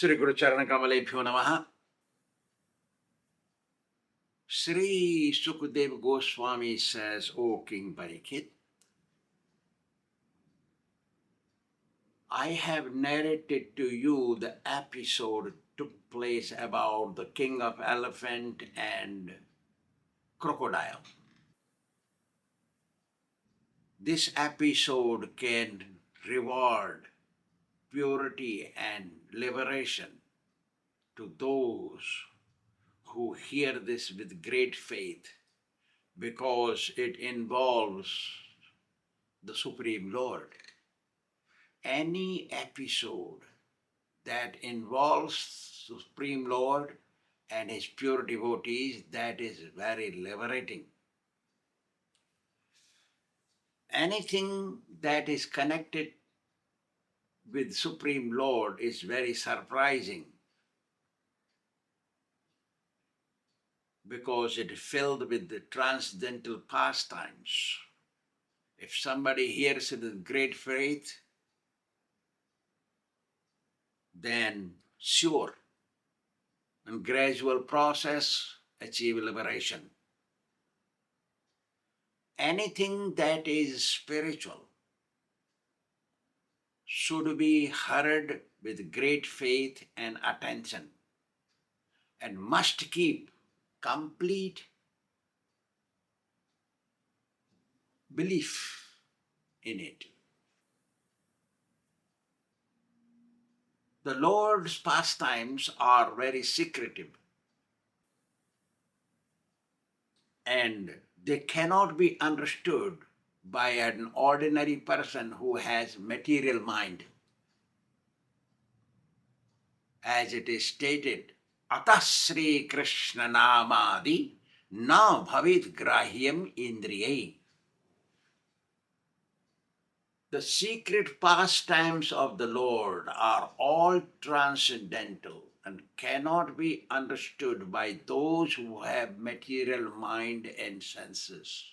Sri Guru Charana Kamalebhyo Namaha. Sri Sukadeva Goswami says, O King Parikshit, I have narrated to you the episode took place about the king of elephant and crocodile. This episode can reward purity and liberation to those who hear this with great faith, because it involves the Supreme Lord. Any episode that involves Supreme Lord and His pure devotees, that is very liberating. Anything that is connected with Supreme Lord is very surprising, because it is filled with the transcendental pastimes. If somebody hears it with great faith, then sure, in gradual process, achieve liberation. Anything that is spiritual should be heard with great faith and attention, and must keep complete belief in it. The Lord's pastimes are very secretive, and they cannot be understood by an ordinary person who has material mind. As it is stated, Atah Sri Krishna Namadi na bhavit grahyam indriyai. The secret pastimes of the Lord are all transcendental and cannot be understood by those who have material mind and senses.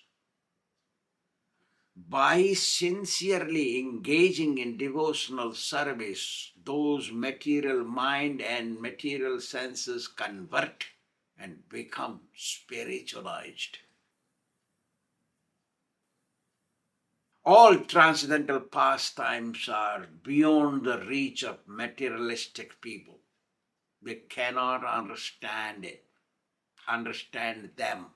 By sincerely engaging in devotional service, those material mind and material senses convert and become spiritualized. All transcendental pastimes are beyond the reach of materialistic people. They cannot understand them.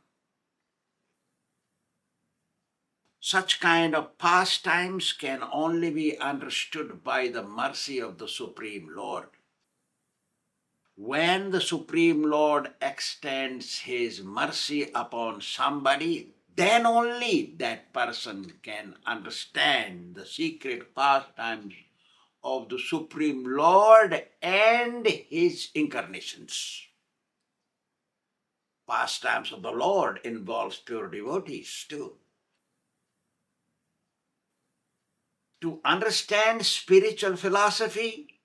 Such kind of pastimes can only be understood by the mercy of the Supreme Lord. When the Supreme Lord extends His mercy upon somebody, then only that person can understand the secret pastimes of the Supreme Lord and His incarnations. Pastimes of the Lord involves pure devotees too. To understand spiritual philosophy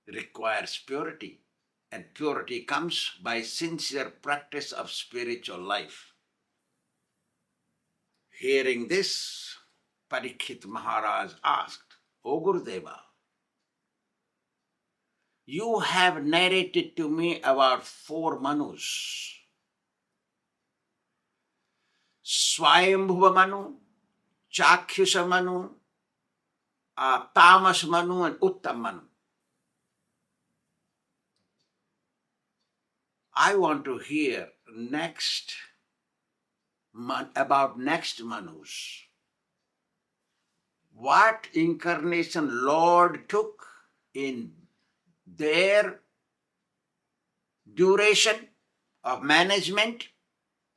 requires purity, and purity comes by sincere practice of spiritual life. Hearing this, Parikshit Maharaj asked, O Gurudeva, you have narrated to me about 4 Manus, Swāyambhuva Manu, Chakhyusa Manu, Tamas Manu, and Uttam Manu. I want to hear about next Manus. What incarnation Lord took in their duration of management,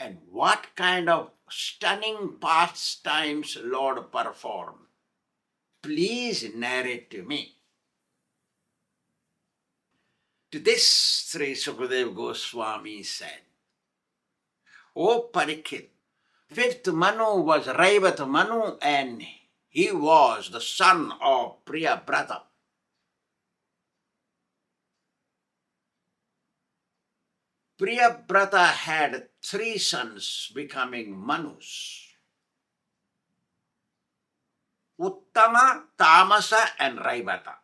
and what kind of stunning pastimes Lord performed. Please narrate to me. To this, Sri Sukadeva Goswami said, O Parikshit, 5th Manu was Raivat Manu, and he was the son of Priyabrata. Priyabrata had 3 sons becoming Manus: Uttama, Tamasa, and Raivata.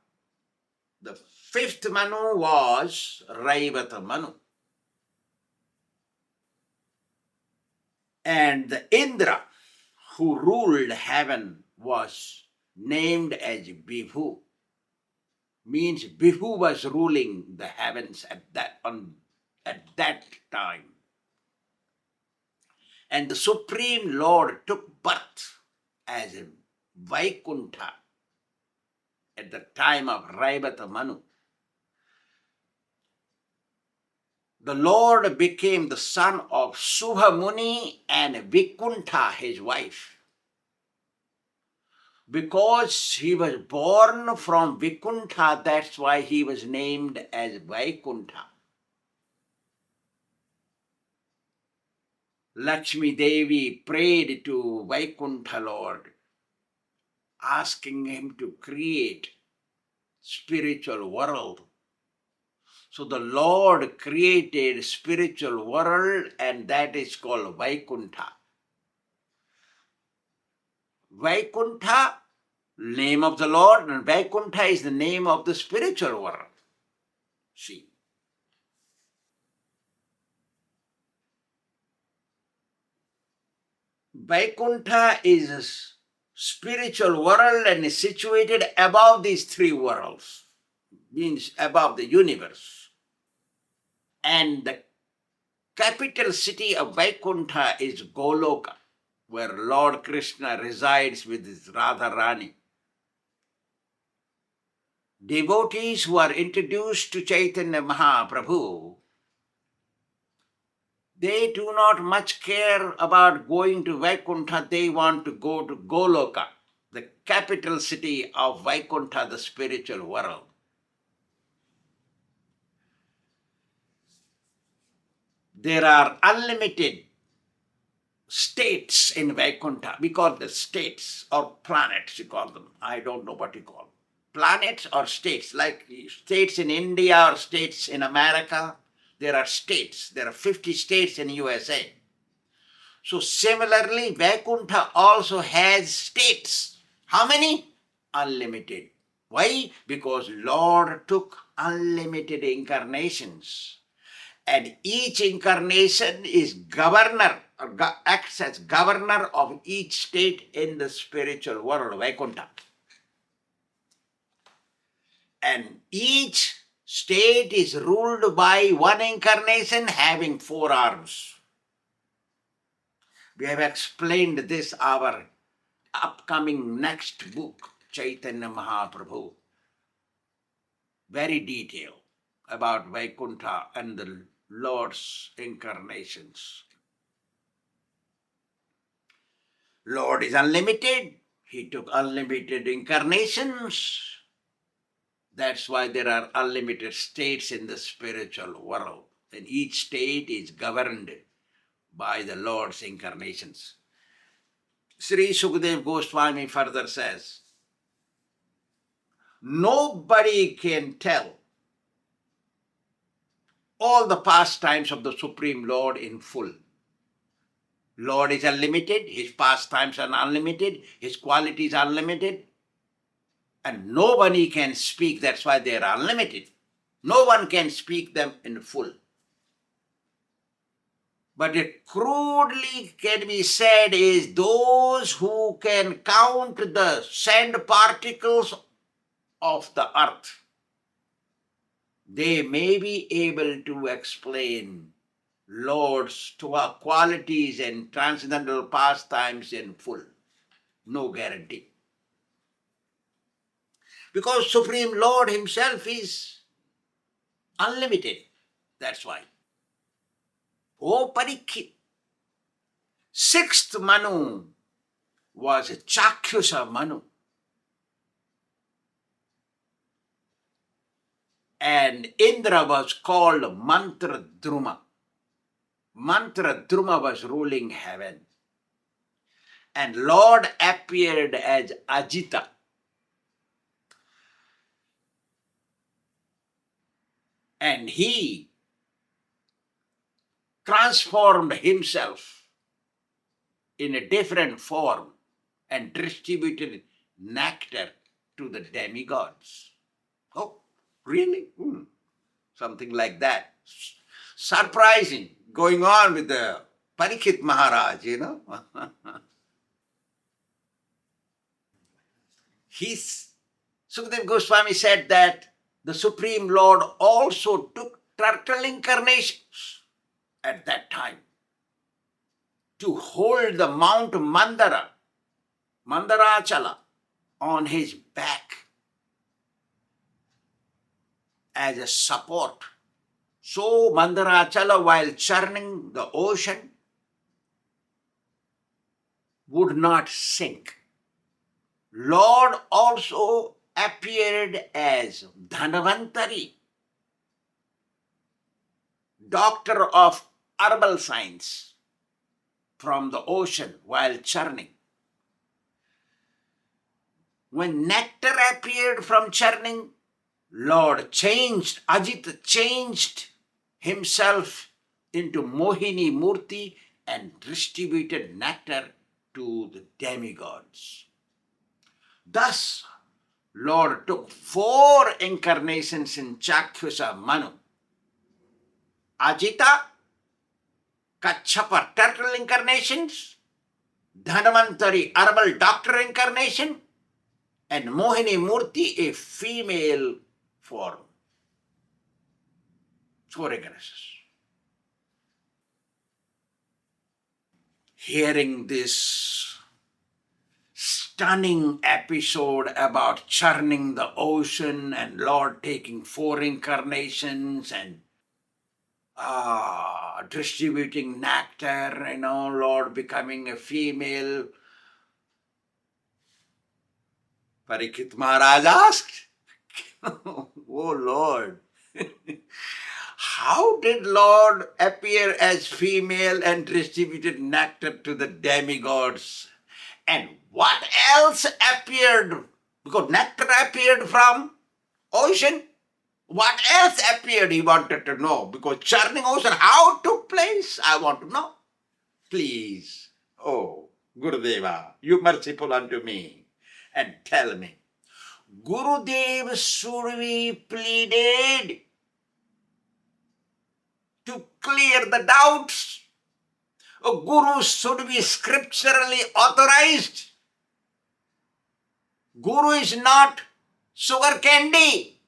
The Fifth Manu was Raivata Manu. And the Indra, who ruled heaven, was named as Vibhu. Means Vibhu was ruling the heavens at that time. And the Supreme Lord took birth as a Vaikuntha at the time of Raivata Manu. The Lord became the son of Subha Muni and Vikuntha, his wife. Because he was born from Vikuntha, that's why he was named as Vaikuntha. Lakshmi Devi prayed to Vaikuntha Lord, asking him to create spiritual world. So the Lord created spiritual world, and that is called Vaikuntha. Vaikuntha, name of the Lord, and Vaikuntha is the name of the spiritual world. See. Vaikuntha is a spiritual world and is situated above these three worlds, means above the universe. And the capital city of Vaikuntha is Goloka, where Lord Krishna resides with his Radharani. Devotees who are introduced to Chaitanya Mahaprabhu, they do not much care about going to Vaikuntha, they want to go to Goloka, the capital city of Vaikuntha, the spiritual world. There are unlimited states in Vaikuntha. We call them states or planets, you call them. I don't know what you call them. Planets or states, like states in India or states in America. There are states. There are 50 states in USA. So similarly, Vaikuntha also has states. How many? Unlimited. Why? Because Lord took unlimited incarnations. And each incarnation is governor, or acts as governor of each state in the spiritual world, Vaikuntha. And each state is ruled by one incarnation having 4 arms. We have explained this our upcoming next book, Chaitanya Mahaprabhu. Very detailed about Vaikuntha and the Lord's incarnations. Lord is unlimited. He took unlimited incarnations. That's why there are unlimited states in the spiritual world. And each state is governed by the Lord's incarnations. Sri Sukadeva Goswami further says, nobody can tell all the pastimes of the Supreme Lord in full. Lord is unlimited, his pastimes are unlimited, his qualities are unlimited, and nobody can speak, that's why they are unlimited. No one can speak them in full. But it crudely can be said is those who can count the sand particles of the earth, they may be able to explain Lord's qualities and transcendental pastimes in full. No guarantee. Because Supreme Lord himself is unlimited. That's why. O Parikshit, 6th Manu was Chakshusa Manu. And Indra was called Mantra Druma. Mantra Druma was ruling heaven. And Lord appeared as Ajita. And he transformed himself in a different form and distributed nectar to the demigods. Oh, Really? Something like that. Surprising going on with the Parikshit Maharaj, Sukadeva Goswami said that the Supreme Lord also took turtle incarnations at that time to hold the Mount Mandara, on his back as a support. So Mandara, while churning the ocean, would not sink. Lord also appeared as Dhanvantari, doctor of herbal science, from the ocean while churning. When nectar appeared from churning, Lord Ajita changed himself into Mohini Murti and distributed nectar to the demigods. Thus, Lord took 4 incarnations in Chakshusa Manu. Ajita, Kachapa turtle incarnations, Dhanvantari herbal doctor incarnation, and Mohini Murti, a female form. 4 incarnations. Hearing this stunning episode about churning the ocean and Lord taking 4 incarnations and distributing nectar, Lord becoming a female, Parikshit Maharaj asked, oh Lord, how did Lord appear as female and distributed nectar to the demigods? And what else appeared? Because nectar appeared from ocean. What else appeared? He wanted to know. Because churning ocean, how it took place? I want to know. Please, oh Gurudeva, you merciful unto me, and tell me. Gurudev Survi pleaded to clear the doubts. A guru should be scripturally authorized. Guru is not sugar candy.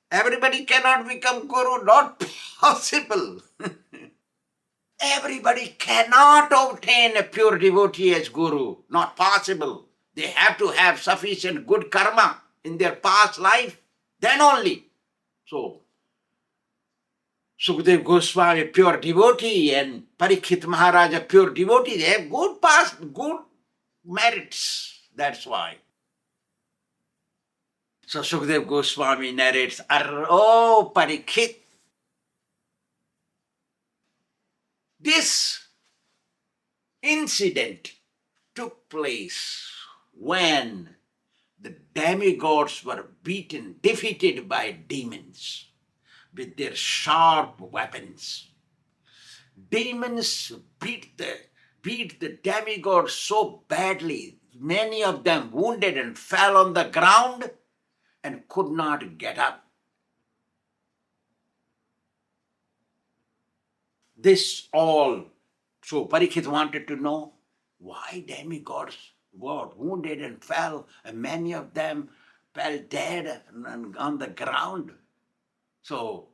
Everybody cannot become guru, not possible. Everybody cannot obtain a pure devotee as guru, not possible. They have to have sufficient good karma in their past life, then only. So, Sukadeva Goswami, a pure devotee, and Parikshit Maharaj, a pure devotee, they have good merits. That's why. So Sukadeva Goswami narrates, oh Parikshit, this incident took place when the demigods were defeated by demons with their sharp weapons. Demons beat the demigods so badly, many of them wounded and fell on the ground and could not get up. So Parikshit wanted to know why demigods were wounded and fell, and many of them fell dead and on the ground. So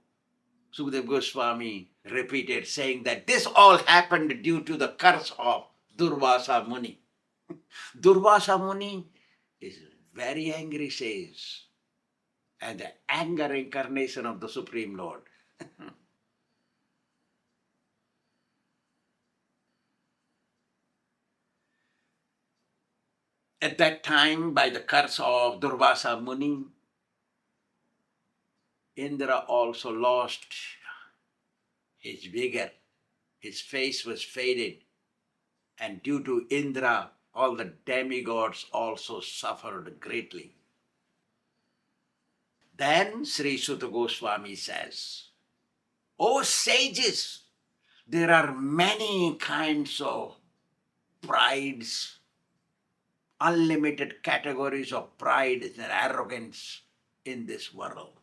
Sukadeva Goswami repeated, saying that this all happened due to the curse of Durvasa Muni. Durvasa Muni is very angry, says, and the anger incarnation of the Supreme Lord. At that time, by the curse of Durvasa Muni, Indra also lost his vigor. His face was faded. And due to Indra, all the demigods also suffered greatly. Then Sri Suta Goswami says, O sages, there are many kinds of prides unlimited categories of pride and arrogance in this world.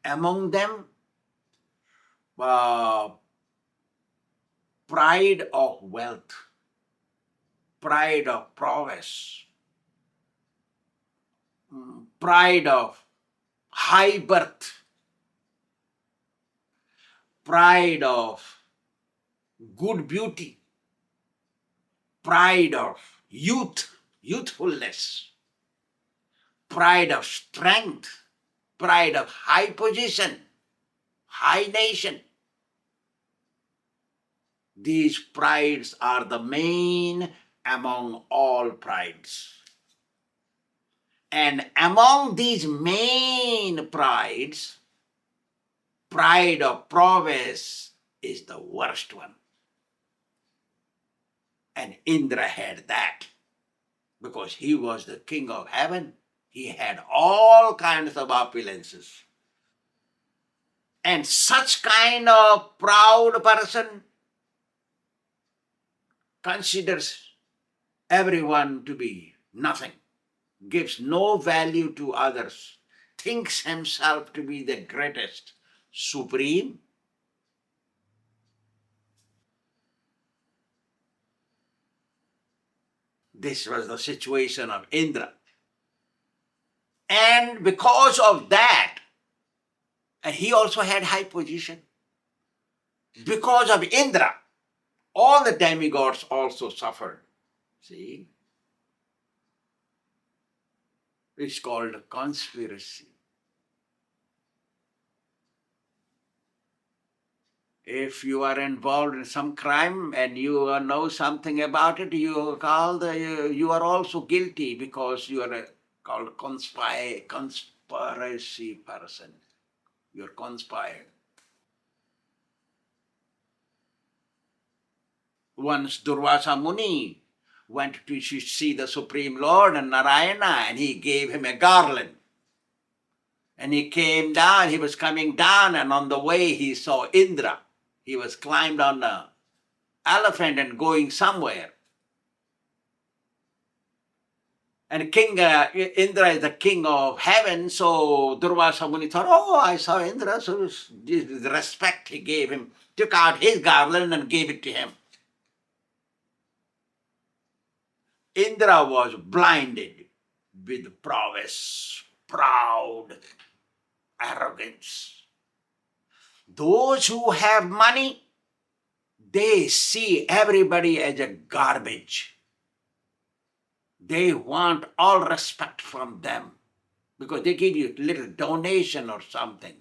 Among them, pride of wealth, pride of prowess, pride of high birth, pride of good beauty, pride of youthfulness, pride of strength, pride of high position, high nation. These prides are the main among all prides. And among these main prides, pride of prowess is the worst one. And Indra had that because he was the king of heaven. He had all kinds of opulences. And such kind of proud person considers everyone to be nothing, gives no value to others, thinks himself to be the greatest, supreme. This was the situation of Indra. And because of that, and he also had high position, because of Indra, all the demigods also suffered. See? It's called a conspiracy. If you are involved in some crime and you know something about it, you are also guilty because you are called conspiracy person. You are conspired. Once Durvasa Muni went to see the Supreme Lord and Narayana, and he gave him a garland. And he came down, he was coming down, and on the way he saw Indra. He was climbed on an elephant and going somewhere. And King Indra is the king of heaven, so Durvasa Muni thought, oh, I saw Indra, so the respect he gave him, took out his garland and gave it to him. Indra was blinded with prowess, proud, arrogance. Those who have money, they see everybody as a garbage. They want all respect from them because they give you a little donation or something.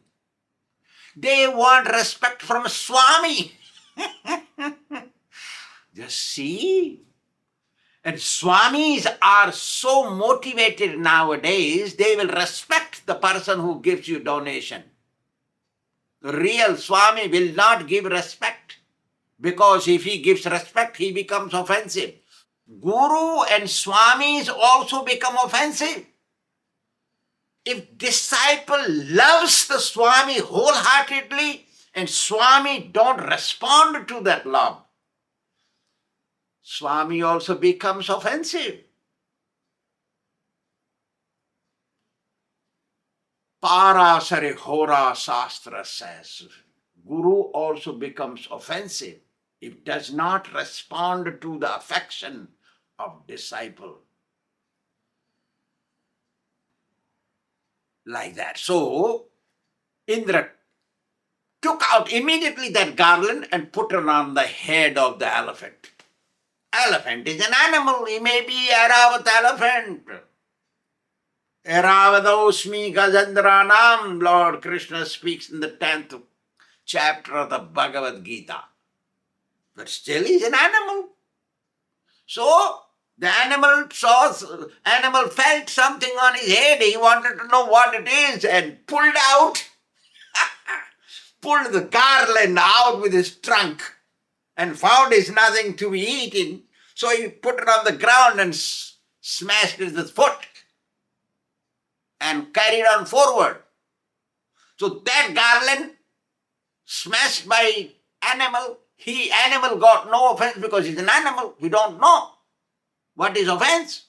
They want respect from Swāmī. Just see. And Swāmīs are so motivated nowadays, they will respect the person who gives you donation. The real Swāmī will not give respect because if he gives respect, he becomes offensive. Guru and Swāmīs also become offensive. If disciple loves the Swāmī wholeheartedly and Swāmī don't respond to that love, Swāmī also becomes offensive. Parasari Hora Shastra says, Guru also becomes offensive if does not respond to the affection of disciple. Like that. So, Indra took out immediately that garland and put it on the head of the elephant. Elephant is an animal. He may be Airavat elephant. Airavadosmi Gajendranam, Lord Krishna speaks in the 10th chapter of the Bhagavad Gita. But still he's an animal. So the animal felt something on his head. He wanted to know what it is and pulled the garland out with his trunk and found it's nothing to be eaten. So he put it on the ground and smashed it with his foot and carried on forward. So that garland smashed by animal, animal got no offense because he's an animal. We don't know what is offense.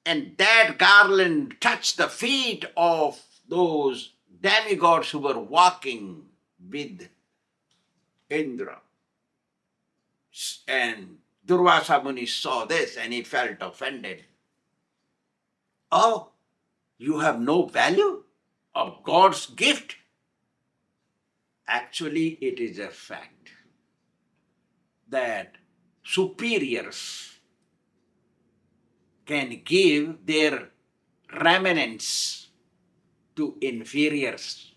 and that garland touched the feet of those demigods who were walking with Indra. And Durvasa Muni saw this and he felt offended. Oh, you have no value of God's gift? Actually, it is a fact that superiors can give their remnants to inferiors.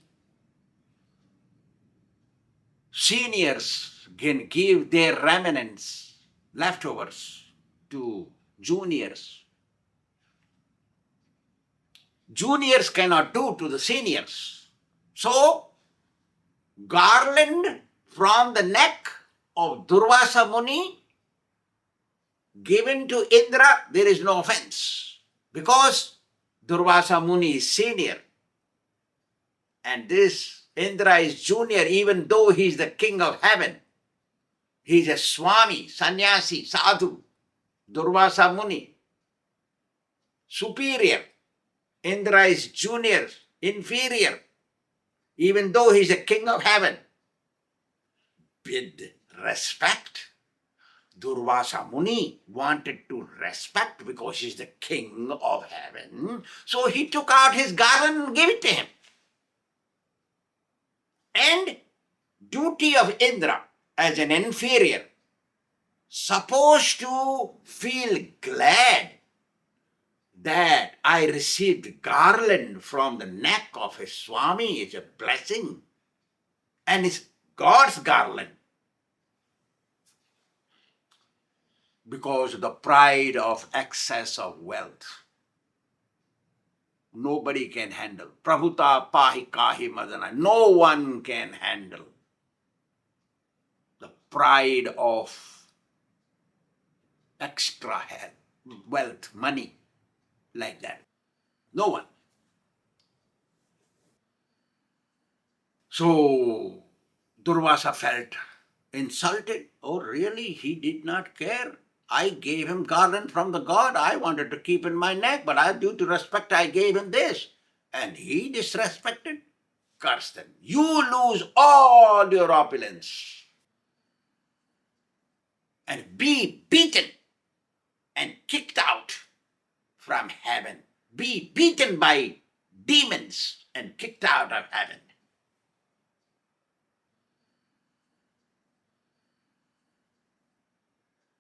Seniors can give their remnants, leftovers, to juniors. Juniors cannot do to the seniors. So, garland from the neck of Durvasa Muni given to Indra, there is no offense. Because Durvasa Muni is senior and this Indra is junior, even though he is the king of heaven. He is a Swāmī, sannyasi, sadhu, Durvasa Muni. Superior. Indra is junior, inferior, even though he is a king of heaven. With respect, Durvasa Muni wanted to respect because he is the king of heaven. So he took out his garland and gave it to him. And duty of Indra as an inferior, supposed to feel glad that I received garland from the neck of his Swāmī. It's a blessing. And it's God's garland. Because of the pride of excess of wealth. Nobody can handle. Prabhuta pahi kahi madana. No one can handle the pride of extra wealth, money, like that. No one. So Durvasa felt insulted. Oh, really? He did not care. I gave him garland from the god I wanted to keep in my neck, but due to respect I gave him this. And he disrespected. Curse them. You lose all your opulence and be beaten and kicked out from heaven. Be beaten by demons and kicked out of heaven.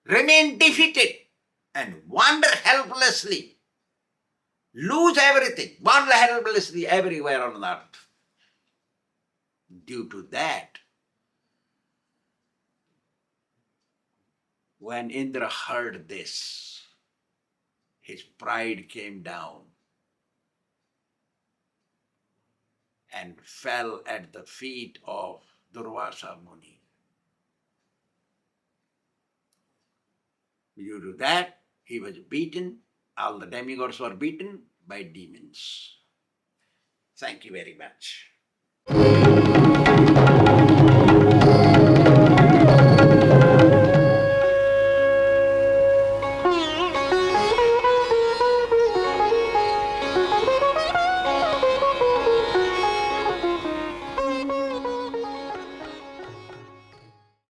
Remain defeated and wander helplessly. Lose everything. Wander helplessly everywhere on earth. Due to that, when Indra heard this, his pride came down and fell at the feet of Durvasa Muni. Due to that, he was beaten. All the demigods were beaten by demons. Thank you very much.